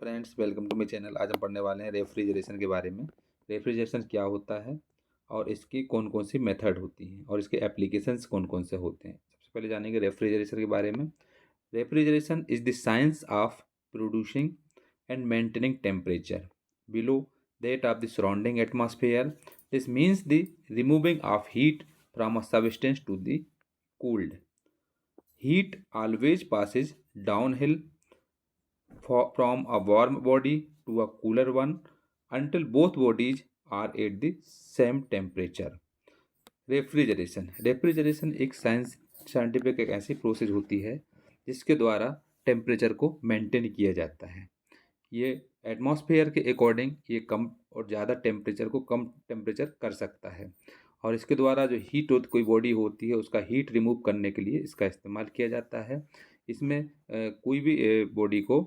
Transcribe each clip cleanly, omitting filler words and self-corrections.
Friends, welcome to my channel. आज हम पढ़ने वाले हैं रेफ्रिजरेशन के बारे में। रेफ्रिजरेशन क्या होता है और इसकी कौन कौन सी मेथड होती हैं और इसके एप्लीकेशंस कौन कौन से होते हैं। सबसे पहले जानेंगे रेफ्रिजरेशन के बारे में। Refrigeration is the science of producing and maintaining temperature below that of the surrounding atmosphere. This means the removing of heat from a substance to the cooled. Heat always passes downhill from a warm body to a cooler one until both bodies are at the same temperature. Refrigeration एक scientific एक ऐसी process होती है जिसके द्वारा temperature को maintain किया जाता है। ये एटमॉस्फेयर के अकॉर्डिंग ये कम और ज़्यादा टेम्परेचर को कम टेम्परेचर कर सकता है और इसके द्वारा जो हीट कोई बॉडी होती है उसका हीट रिमूव करने के लिए इसका इस्तेमाल किया जाता है। इसमें कोई भी बॉडी को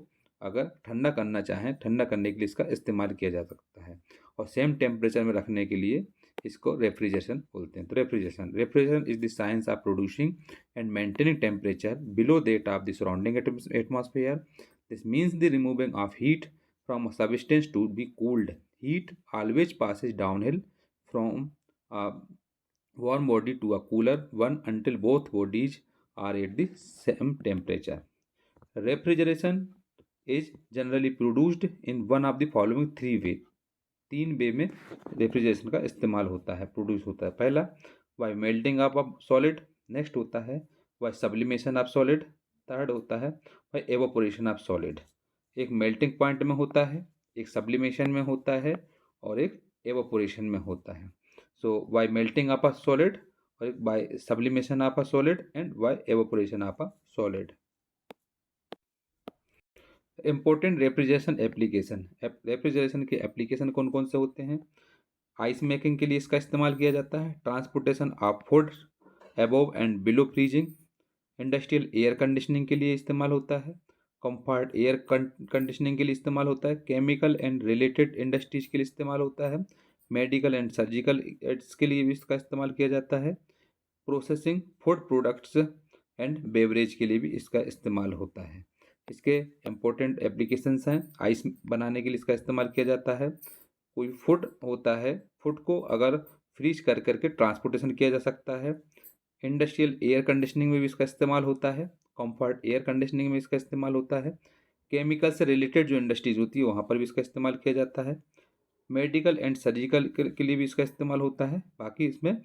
अगर ठंडा करना चाहें, ठंडा करने के लिए इसका इस्तेमाल किया जा सकता है और सेम टेम्परेचर में रखने के लिए इसको रेफ्रिजरेशन बोलते हैं। तो refrigeration is the science of producing and maintaining temperature below that of the surrounding atmosphere. This means the removing of heat from a substance to be cooled. Heat always passes downhill from a warm body to a cooler one until both bodies are at the same temperature. Refrigeration is generally produced in one of the following three ways. तीन वे में refrigeration का इस्तेमाल होता है, produce होता है। पहला by melting of a solid, next होता है by sublimation of solid, third होता है बाय एवोपोरेशन ऑफ सॉलिड। एक मेल्टिंग पॉइंट में होता है, एक सब्लिमेशन में होता है और एक एवोपोरेशन में होता है। So by melting of a solid और एक by sublimation of a solid and by evaporation of a solid. Important refrigeration application. Refrigeration के एप्लीकेशन कौन कौन से होते हैं? आइस मेकिंग के लिए इसका इस्तेमाल किया जाता है। Transportation of food above and below freezing. Industrial air conditioning के लिए इस्तेमाल होता है। कंफर्ट एयर कंडीशनिंग के लिए इस्तेमाल होता है। केमिकल एंड रिलेटेड इंडस्ट्रीज के लिए इस्तेमाल होता है। मेडिकल एंड सर्जिकल एड्स के लिए भी इसका इस्तेमाल किया जाता है। Processing food products and beverage के लिए भी इसका इस्तेमाल होता है। इसके इम्पोर्टेंट एप्लीकेशंस हैं। आइस बनाने के लिए इसका इस्तेमाल किया जाता है। कोई फूड होता है, फूड को अगर फ्रीज कर करके ट्रांसपोर्टेशन किया जा सकता है। इंडस्ट्रियल एयर कंडीशनिंग में भी इसका इस्तेमाल होता है। कंफर्ट एयर कंडीशनिंग में इसका इस्तेमाल होता है। केमिकल से रिलेटेड जो इंडस्ट्रीज होती है वहाँ पर भी इसका इस्तेमाल किया जाता है। मेडिकल एंड सर्जिकल के लिए भी इसका इस्तेमाल होता है। बाकी इसमें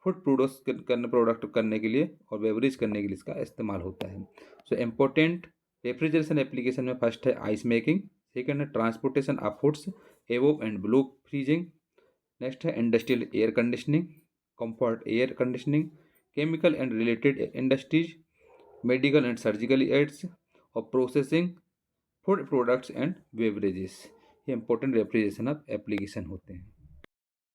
फूड प्रोडक्ट करने के लिए और बेवरेज करने के लिए इसका इस्तेमाल होता है। सो इम्पोर्टेंट रेफ्रिजरेशन एप्लीकेशन में फर्स्ट है आइस मेकिंग, सेकेंड है transportation of foods above and below freezing, next है industrial air conditioning, comfort air conditioning, chemical and related industries, medical and surgical aids और processing food products and beverages. ये important refrigeration of application होते हैं।